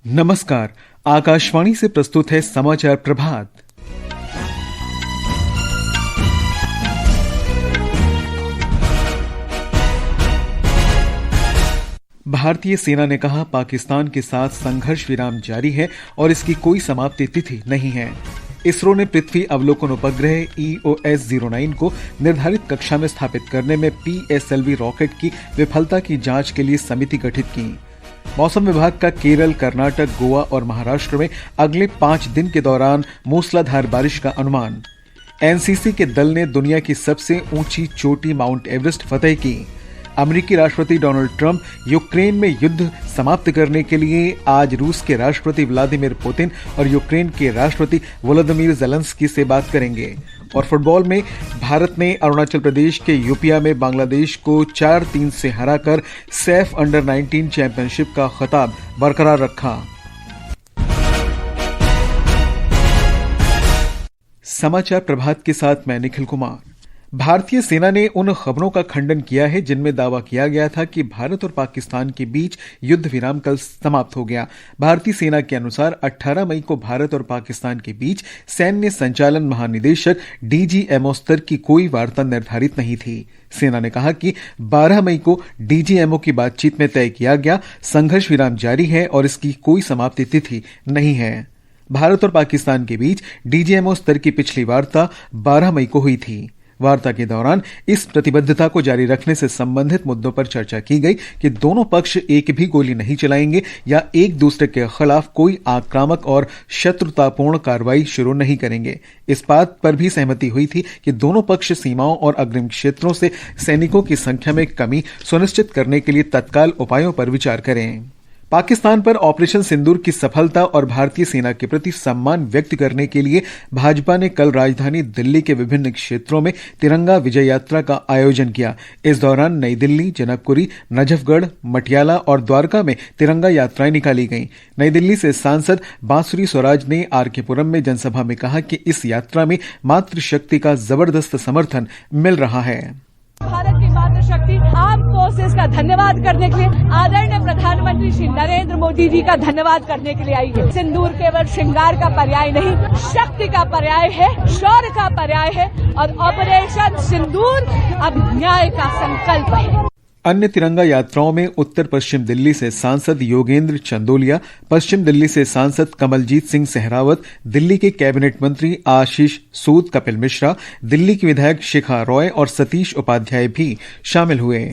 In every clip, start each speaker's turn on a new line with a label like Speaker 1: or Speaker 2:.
Speaker 1: नमस्कार। आकाशवाणी से प्रस्तुत है समाचार प्रभात। भारतीय सेना ने कहा, पाकिस्तान के साथ संघर्ष विराम जारी है और इसकी कोई समाप्ति तिथि नहीं है। इसरो ने पृथ्वी अवलोकन उपग्रह EOS-09 को निर्धारित कक्षा में स्थापित करने में PSLV रॉकेट की विफलता की जांच के लिए समिति गठित की। मौसम विभाग का केरल, कर्नाटक, गोवा और महाराष्ट्र में अगले 5 दिन के दौरान मूसलाधार बारिश का अनुमान। NCC के दल ने दुनिया की सबसे ऊंची चोटी माउंट एवरेस्ट फतह की। अमेरिकी राष्ट्रपति डोनाल्ड ट्रंप यूक्रेन में युद्ध समाप्त करने के लिए आज रूस के राष्ट्रपति व्लादिमीर पुतिन और यूक्रेन के राष्ट्रपति वोलोदिमीर ज़ेलेंस्की से बात करेंगे। और फुटबॉल में भारत ने अरुणाचल प्रदेश के यूपिया में बांग्लादेश को 4-3 से हराकर सैफ अंडर-19 चैंपियनशिप का खिताब बरकरार रखा। समाचार प्रभात के साथ मैं निखिल कुमार। भारतीय सेना ने उन खबरों का खंडन किया है जिनमें दावा किया गया था कि भारत और पाकिस्तान के बीच युद्ध विराम कल समाप्त हो गया। भारतीय सेना के अनुसार 18 मई को भारत और पाकिस्तान के बीच सैन्य संचालन महानिदेशक DGMO स्तर की कोई वार्ता निर्धारित नहीं थी। सेना ने कहा कि 12 मई को DGMO की बातचीत में तय किया गया संघर्ष विराम जारी है और इसकी कोई समाप्ति तिथि नहीं है। भारत और पाकिस्तान के बीच DGMO स्तर की पिछली वार्ता 12 मई को हुई थी। वार्ता के दौरान इस प्रतिबद्धता को जारी रखने से संबंधित मुद्दों पर चर्चा की गई कि दोनों पक्ष एक भी गोली नहीं चलाएंगे या एक दूसरे के खिलाफ कोई आक्रामक और शत्रुतापूर्ण कार्रवाई शुरू नहीं करेंगे। इस बात पर भी सहमति हुई थी कि दोनों पक्ष सीमाओं और अग्रिम क्षेत्रों से सैनिकों की संख्या में कमी सुनिश्चित करने के लिए तत्काल उपायों पर विचार करें। पाकिस्तान पर ऑपरेशन सिंदूर की सफलता और भारतीय सेना के प्रति सम्मान व्यक्त करने के लिए भाजपा ने कल राजधानी दिल्ली के विभिन्न क्षेत्रों में तिरंगा विजय यात्रा का आयोजन किया। इस दौरान नई दिल्ली, जनकपुरी, नजफगढ़, मटियाला और द्वारका में तिरंगा यात्राएं निकाली गईं। नई दिल्ली से सांसद बांसुरी स्वराज ने RK पुरम में जनसभा में कहा कि इस यात्रा में मातृशक्ति का जबरदस्त समर्थन मिल रहा है।
Speaker 2: भारत की मातृशक्ति आर्म फोर्सेस का धन्यवाद करने के लिए आदरणीय प्रधानमंत्री श्री नरेंद्र मोदी जी का धन्यवाद करने के लिए आई है। सिंदूर केवल श्रृंगार का पर्याय नहीं, शक्ति का पर्याय है, शौर्य का पर्याय है और ऑपरेशन सिंदूर अब न्याय का संकल्प है।
Speaker 1: अन्य तिरंगा यात्राओं में उत्तर पश्चिम दिल्ली से सांसद योगेंद्र चंदोलिया, पश्चिम दिल्ली से सांसद कमलजीत सिंह सहरावत, दिल्ली के कैबिनेट मंत्री आशीष सूद, कपिल मिश्रा, दिल्ली की विधायक शिखा रॉय और सतीश उपाध्याय भी शामिल हुए।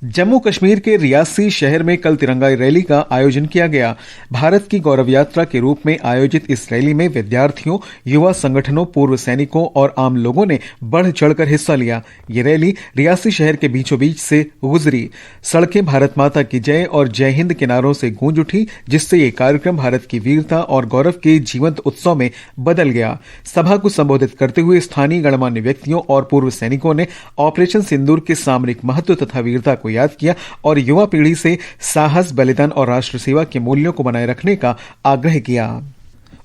Speaker 1: जम्मू कश्मीर के रियासी शहर में कल तिरंगा रैली का आयोजन किया गया। भारत की गौरव यात्रा के रूप में आयोजित इस रैली में विद्यार्थियों, युवा संगठनों, पूर्व सैनिकों और आम लोगों ने बढ़ चढ़कर हिस्सा लिया। ये रैली रियासी शहर के बीचों बीच से गुजरी। सड़कें भारत माता की जय और जय हिंद के नारों से गूंज उठी, जिससे ये कार्यक्रम भारत की वीरता और गौरव के जीवंत उत्सव में बदल गया। सभा को संबोधित करते हुए स्थानीय गणमान्य व्यक्तियों और पूर्व सैनिकों ने ऑपरेशन सिंदूर के सामरिक महत्व तथा वीरता को याद किया और युवा पीढ़ी से साहस, बलिदान और राष्ट्र सेवा के मूल्यों को बनाए रखने का आग्रह किया।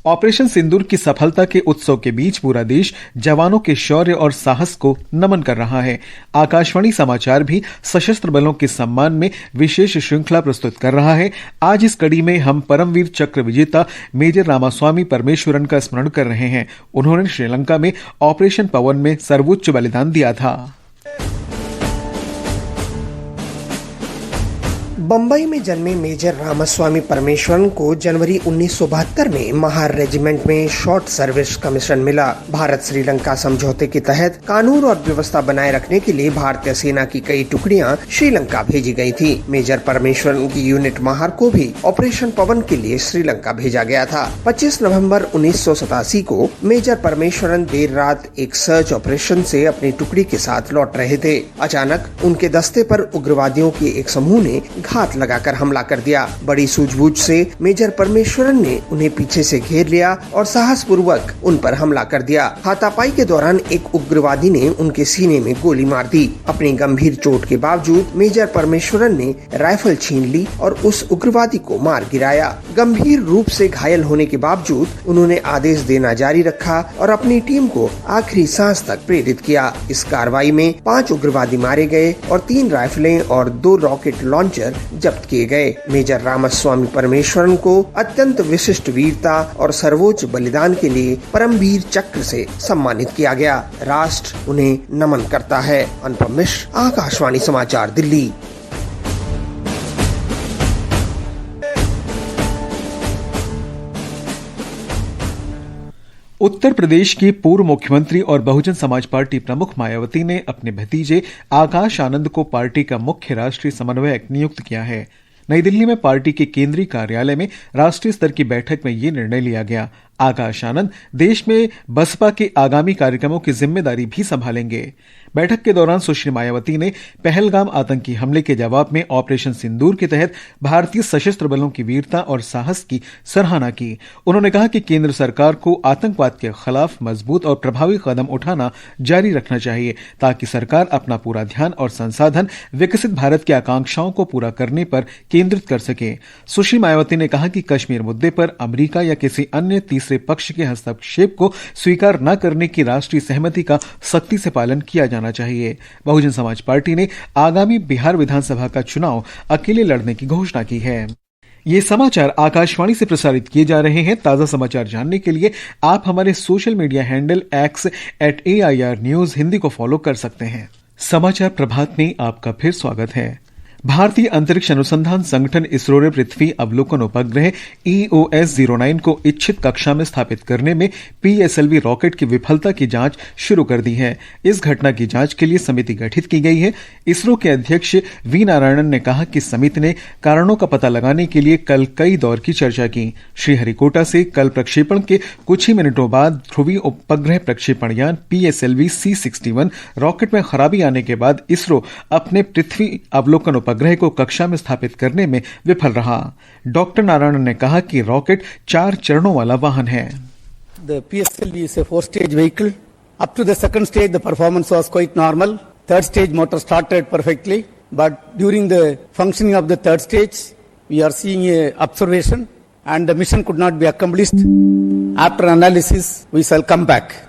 Speaker 1: ऑपरेशन सिंदूर की सफलता के उत्सव के बीच पूरा देश जवानों के शौर्य और साहस को नमन कर रहा है। आकाशवाणी समाचार भी सशस्त्र बलों के सम्मान में विशेष श्रृंखला प्रस्तुत कर रहा है। आज इस कड़ी में हम परमवीर चक्र विजेता मेजर रामास्वामी परमेश्वरन का स्मरण कर रहे हैं। उन्होंने श्रीलंका में ऑपरेशन पवन में सर्वोच्च बलिदान दिया था।
Speaker 3: बंबई में जन्मे मेजर रामास्वामी परमेश्वरन को जनवरी 1972 में महार रेजिमेंट में शॉर्ट सर्विस कमीशन मिला। भारत श्रीलंका समझौते के तहत कानून और व्यवस्था बनाए रखने के लिए भारतीय सेना की कई टुकड़ियां श्रीलंका भेजी गई थी। मेजर परमेश्वरन की यूनिट महार को भी ऑपरेशन पवन के लिए श्रीलंका भेजा गया था। 25 नवंबर 1987 को मेजर परमेश्वरन देर रात एक सर्च ऑपरेशन से अपनी टुकड़ी के साथ लौट रहे थे। अचानक उनके दस्ते पर उग्रवादियों के एक समूह ने घात लगाकर हमला कर दिया। बड़ी सूझबूझ से मेजर परमेश्वरन ने उन्हें पीछे से घेर लिया और साहस पूर्वक उन पर हमला कर दिया। हाथापाई के दौरान एक उग्रवादी ने उनके सीने में गोली मार दी। अपनी गंभीर चोट के बावजूद मेजर परमेश्वरन ने राइफल छीन ली और उस उग्रवादी को मार गिराया। गंभीर रूप से घायल होने के बावजूद उन्होंने आदेश देना जारी रखा और अपनी टीम को आखिरी सांस तक प्रेरित किया। इस कार्रवाई में 5 उग्रवादी मारे गए और 3 राइफलें और 2 रॉकेट लॉन्चर हथियार जब्त किए गए। मेजर रामास्वामी परमेश्वरन को अत्यंत विशिष्ट वीरता और सर्वोच्च बलिदान के लिए परमवीर चक्र से सम्मानित किया गया। राष्ट्र उन्हें नमन करता है। अनुपम मिश्र, आकाशवाणी समाचार, दिल्ली।
Speaker 1: उत्तर प्रदेश की पूर्व मुख्यमंत्री और बहुजन समाज पार्टी प्रमुख मायावती ने अपने भतीजे आकाश आनंद को पार्टी का मुख्य राष्ट्रीय समन्वयक नियुक्त किया है। नई दिल्ली में पार्टी के केंद्रीय कार्यालय में राष्ट्रीय स्तर की बैठक में यह निर्णय लिया गया। आकाश आनंद देश में बसपा के आगामी कार्यक्रमों की जिम्मेदारी भी संभालेंगे। बैठक के दौरान सुश्री मायावती ने पहलगाम आतंकी हमले के जवाब में ऑपरेशन सिंदूर के तहत भारतीय सशस्त्र बलों की वीरता और साहस की सराहना की। उन्होंने कहा कि केंद्र सरकार को आतंकवाद के खिलाफ मजबूत और प्रभावी कदम उठाना जारी रखना चाहिए ताकि सरकार अपना पूरा ध्यान और संसाधन विकसित भारत की आकांक्षाओं को पूरा करने पर केंद्रित कर सके। सुश्री मायावती ने कहा कि कश्मीर मुद्दे पर अमेरिका या किसी अन्य तीसरे पक्ष के हस्तक्षेप को स्वीकार न करने की राष्ट्रीय सहमति का सख्ती से पालन किया जाना चाहिए। बहुजन समाज पार्टी ने आगामी बिहार विधानसभा का चुनाव अकेले लड़ने की घोषणा की है। ये समाचार आकाशवाणी से प्रसारित किए जा रहे हैं। ताजा समाचार जानने के लिए आप हमारे social media handle @AIR News Hindi को फॉलो कर सकते हैं। समाचार प्रभात में आपका फिर स्वागत है। भारतीय अंतरिक्ष अनुसंधान संगठन इसरो ने पृथ्वी अवलोकन उपग्रह EOS-09 को इच्छित कक्षा में स्थापित करने में PSLV रॉकेट की विफलता की जांच शुरू कर दी है। इस घटना की जांच के लिए समिति गठित की गई है। इसरो के अध्यक्ष वी नारायणन ने कहा कि समिति ने कारणों का पता लगाने के लिए कल कई दौर की चर्चा की। श्रीहरिकोटा से कल प्रक्षेपण के कुछ ही मिनटों बाद ध्रुवीय उपग्रह प्रक्षेपण यान PSLV C61 रॉकेट में खराबी आने के बाद इसरो अपने पृथ्वी अवलोकन उपग्रह को कक्षा में स्थापित करने में विफल रहा। डॉक्टर नारायण ने कहा कि रॉकेट 4 चरणों वाला वाहन है।
Speaker 4: The PSLV is a 4-stage vehicle. Up to the second stage, the performance was quite normal. Third stage motor started perfectly, but during the functioning of the third stage, we are seeing a observation, and the mission could not be accomplished. After analysis, we shall come back.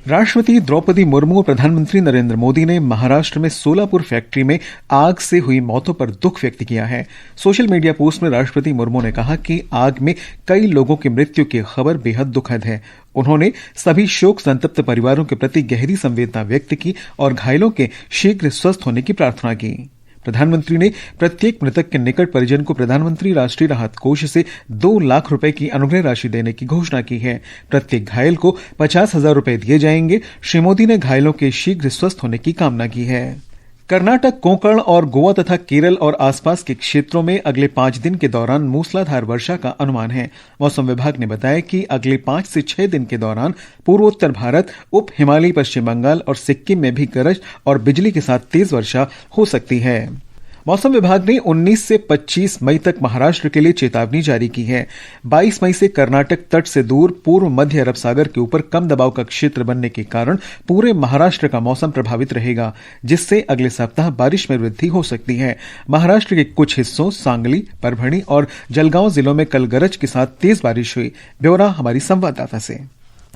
Speaker 1: राष्ट्रपति द्रौपदी मुर्मू और प्रधानमंत्री नरेंद्र मोदी ने महाराष्ट्र में Solapur factory में आग से हुई मौतों पर दुख व्यक्त किया है। सोशल मीडिया पोस्ट में राष्ट्रपति मुर्मू ने कहा कि आग में कई लोगों की मृत्यु की खबर बेहद दुखद है। उन्होंने सभी शोक संतप्त परिवारों के प्रति गहरी संवेदना व्यक्त की और घायलों के शीघ्र स्वस्थ होने की प्रार्थना की। प्रधानमंत्री ने प्रत्येक मृतक के निकट परिजन को प्रधानमंत्री राष्ट्रीय राहत कोष से 2 लाख रुपए की अनुग्रह राशि देने की घोषणा की है। प्रत्येक घायल को 50,000 रुपए दिए जाएंगे। श्री मोदी ने घायलों के शीघ्र स्वस्थ होने की कामना की है। कर्नाटक, कोंकण और गोवा तथा केरल और आसपास के क्षेत्रों में अगले 5 दिन के दौरान मूसलाधार वर्षा का अनुमान है। मौसम विभाग ने बताया कि अगले 5 से 6 दिन के दौरान पूर्वोत्तर भारत, उप हिमालयी पश्चिम बंगाल और सिक्किम में भी गरज और बिजली के साथ तेज वर्षा हो सकती है। मौसम विभाग ने 19 से 25 मई तक महाराष्ट्र के लिए चेतावनी जारी की है। 22 मई से कर्नाटक तट से दूर पूर्व मध्य अरब सागर के ऊपर कम दबाव का क्षेत्र बनने के कारण पूरे महाराष्ट्र का मौसम प्रभावित रहेगा, जिससे अगले सप्ताह बारिश में वृद्धि हो सकती है। महाराष्ट्र के कुछ हिस्सों सांगली, परभणी और जलगांव जिलों में कल गरज के साथ तेज बारिश हुई। ब्यौरा हमारी संवाददाता से।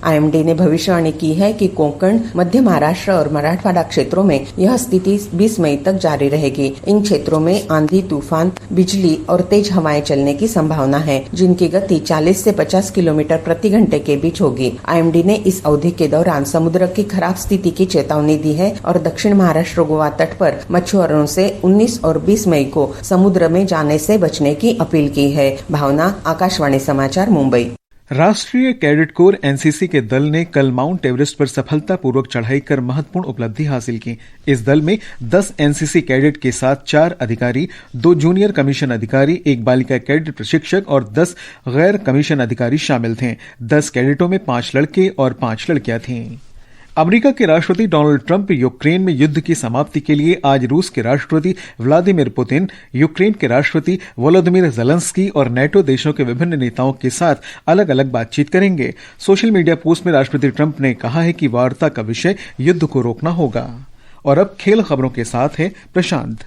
Speaker 5: IMD ने भविष्यवाणी की है कि कोंकण, मध्य महाराष्ट्र और मराठवाड़ा क्षेत्रों में यह स्थिति 20 मई तक जारी रहेगी। इन क्षेत्रों में आंधी, तूफान, बिजली और तेज हवाएं चलने की संभावना है, जिनकी गति 40 से 50 किलोमीटर प्रति घंटे के बीच होगी। IMD ने इस अवधि के दौरान समुद्र की खराब स्थिति की चेतावनी दी है और दक्षिण महाराष्ट्र गोवा तट पर मछुआरों से 19 और 20 मई को समुद्र में जाने से बचने की अपील की है। भावना, आकाशवाणी समाचार, मुंबई।
Speaker 1: राष्ट्रीय कैडेट कोर एनसीसी के दल ने कल माउंट एवरेस्ट पर सफलतापूर्वक चढ़ाई कर महत्वपूर्ण उपलब्धि हासिल की। इस दल में 10 एनसीसी कैडेट के साथ 4 अधिकारी, 2 जूनियर कमीशन अधिकारी, 1 बालिका कैडेट प्रशिक्षक और 10 गैर कमीशन अधिकारी शामिल थे। 10 कैडेटों में 5 लड़के और 5 लड़कियां थीं। अमेरिका के राष्ट्रपति डोनाल्ड ट्रंप यूक्रेन में युद्ध की समाप्ति के लिए आज रूस के राष्ट्रपति व्लादिमीर पुतिन, यूक्रेन के राष्ट्रपति वोलोदिमीर ज़ेलेंस्की और नेटो देशों के विभिन्न नेताओं के साथ अलग अलग बातचीत करेंगे। सोशल मीडिया पोस्ट में राष्ट्रपति ट्रंप ने कहा है कि वार्ता का विषय युद्ध को रोकना होगा। और अब खेल खबरों के साथ है प्रशांत।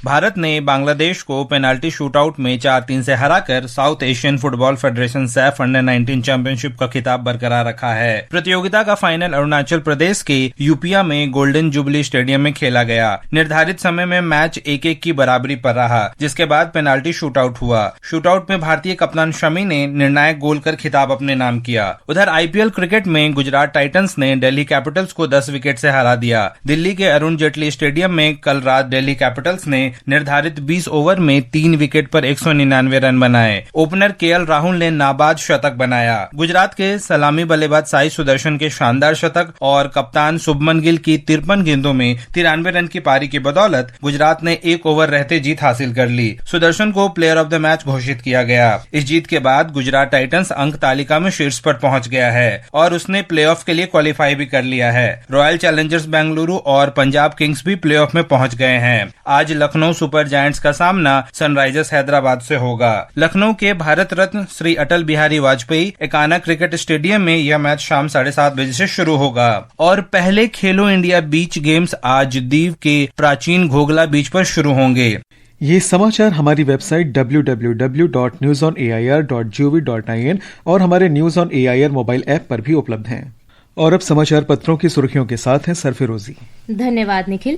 Speaker 6: भारत ने बांग्लादेश को पेनाल्टी शूटआउट में 4-3 से हराकर south Asian football federation Saif under-19 championship का खिताब बरकरार रखा है। प्रतियोगिता का फाइनल अरुणाचल प्रदेश के यूपिया में गोल्डन जुबली स्टेडियम में खेला गया। निर्धारित समय में मैच 1-1 की बराबरी पर रहा, जिसके बाद पेनाल्टी शूटआउट हुआ। शूटआउट में भारतीय कप्तान शमी ने निर्णायक गोल कर खिताब अपने नाम किया। उधर आईपीएल क्रिकेट में गुजरात टाइटंस ने दिल्ली कैपिटल्स को 10 विकेट से हरा दिया। दिल्ली के अरुण जेटली स्टेडियम में कल रात दिल्ली कैपिटल्स ने निर्धारित 20 ओवर में 3 विकेट पर 199 रन बनाए। ओपनर केएल राहुल ने नाबाद शतक बनाया। गुजरात के सलामी बल्लेबाज साई सुदर्शन के शानदार शतक और कप्तान शुभमन गिल की 53 गेंदों में 93 रन की पारी की बदौलत गुजरात ने 1 ओवर रहते जीत हासिल कर ली। सुदर्शन को प्लेयर ऑफ द मैच घोषित किया गया। इस जीत के बाद गुजरात टाइटंस अंक तालिका में शीर्ष पर पहुंच गया है और उसने प्लेऑफ के लिए क्वालिफाई भी कर लिया है। रॉयल चैलेंजर्स बेंगलुरु और पंजाब किंग्स भी प्लेऑफ में पहुंच गए हैं। आज लखनऊ सुपर जायंट्स का सामना सनराइजर्स हैदराबाद से होगा। लखनऊ के भारत रत्न श्री अटल बिहारी वाजपेयी एकाना क्रिकेट स्टेडियम में यह मैच शाम 7:30 बजे से शुरू होगा। और पहले खेलो इंडिया बीच गेम्स आज दीव के प्राचीन घोगला बीच पर शुरू होंगे।
Speaker 1: ये समाचार हमारी वेबसाइट www.newsonair.gov.in और हमारे news on AIR mobile app पर भी उपलब्ध हैं। और अब समाचार पत्रों की सुर्खियों के साथ हैं सरफिरोजी।
Speaker 7: धन्यवाद निखिल।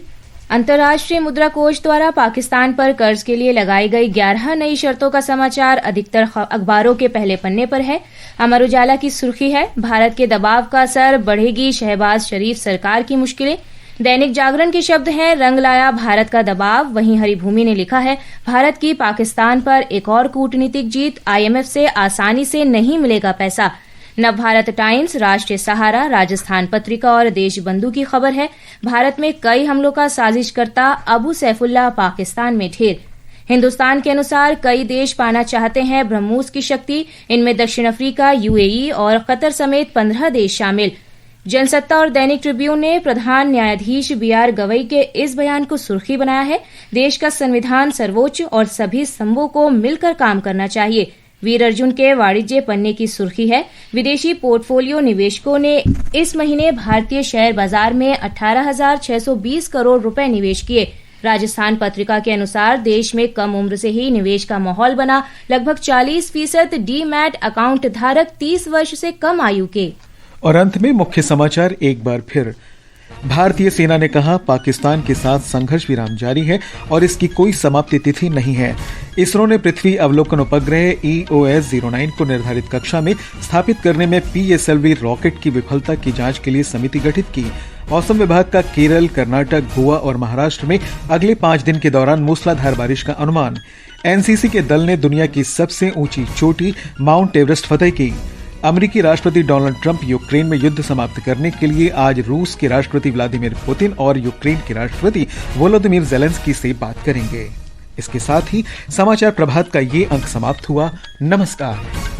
Speaker 7: अंतर्राष्ट्रीय मुद्रा कोष द्वारा पाकिस्तान पर कर्ज के लिए लगाई गई 11 नई शर्तों का समाचार अधिकतर अखबारों के पहले पन्ने पर है। अमर उजाला की सुर्खी है, भारत के दबाव का असर, बढ़ेगी शहबाज शरीफ सरकार की मुश्किलें। दैनिक जागरण के शब्द हैं, रंग लाया भारत का दबाव। वहीं हरिभूमि ने लिखा है, भारत की पाकिस्तान पर एक और कूटनीतिक जीत, आईएमएफ से आसानी से नहीं मिलेगा पैसा। नवभारत टाइम्स, राष्ट्रीय सहारा, राजस्थान पत्रिका और देशबंधु की खबर है, भारत में कई हमलों का साजिशकर्ता अबू सैफुल्लाह पाकिस्तान में ढेर। हिंदुस्तान के अनुसार कई देश पाना चाहते हैं ब्रह्मोस की शक्ति, इनमें दक्षिण अफ्रीका, यूएई और कतर समेत 15 देश शामिल। जनसत्ता और दैनिक ट्रिब्यून ने प्रधान न्यायाधीश बीआर गवई के इस बयान को सुर्खी बनाया है, देश का संविधान सर्वोच्च और सभी स्तंभों को मिलकर काम करना चाहिए। वीर अर्जुन के वाणिज्य पन्ने की सुर्खी है, विदेशी पोर्टफोलियो निवेशकों ने इस महीने भारतीय शेयर बाजार में 18,620 करोड़ रुपए निवेश किए। राजस्थान पत्रिका के अनुसार देश में कम उम्र से ही निवेश का माहौल बना, लगभग 40% डीमैट अकाउंट धारक 30 वर्ष से कम आयु के।
Speaker 1: और अंत में मुख्य समाचार एक बार फिर। भारतीय सेना ने कहा, पाकिस्तान के साथ संघर्ष विराम जारी है और इसकी कोई समाप्ति तिथि नहीं है। इसरो ने पृथ्वी अवलोकन उपग्रह EOS-09 को निर्धारित कक्षा में स्थापित करने में PSLV रॉकेट की विफलता की जांच के लिए समिति गठित की। मौसम विभाग का केरल, कर्नाटक, गोवा और महाराष्ट्र में अगले 5 दिन के दौरान मूसलाधार बारिश का अनुमान। एनसीसी के दल ने दुनिया की सबसे ऊंची चोटी माउंट एवरेस्ट फतह की। अमेरिकी राष्ट्रपति डोनाल्ड ट्रंप यूक्रेन में युद्ध समाप्त करने के लिए आज रूस के राष्ट्रपति व्लादिमीर पुतिन और यूक्रेन के राष्ट्रपति वोलोदिमीर ज़ेलेंस्की से बात करेंगे। इसके साथ ही समाचार प्रभात का ये अंक समाप्त हुआ। नमस्कार।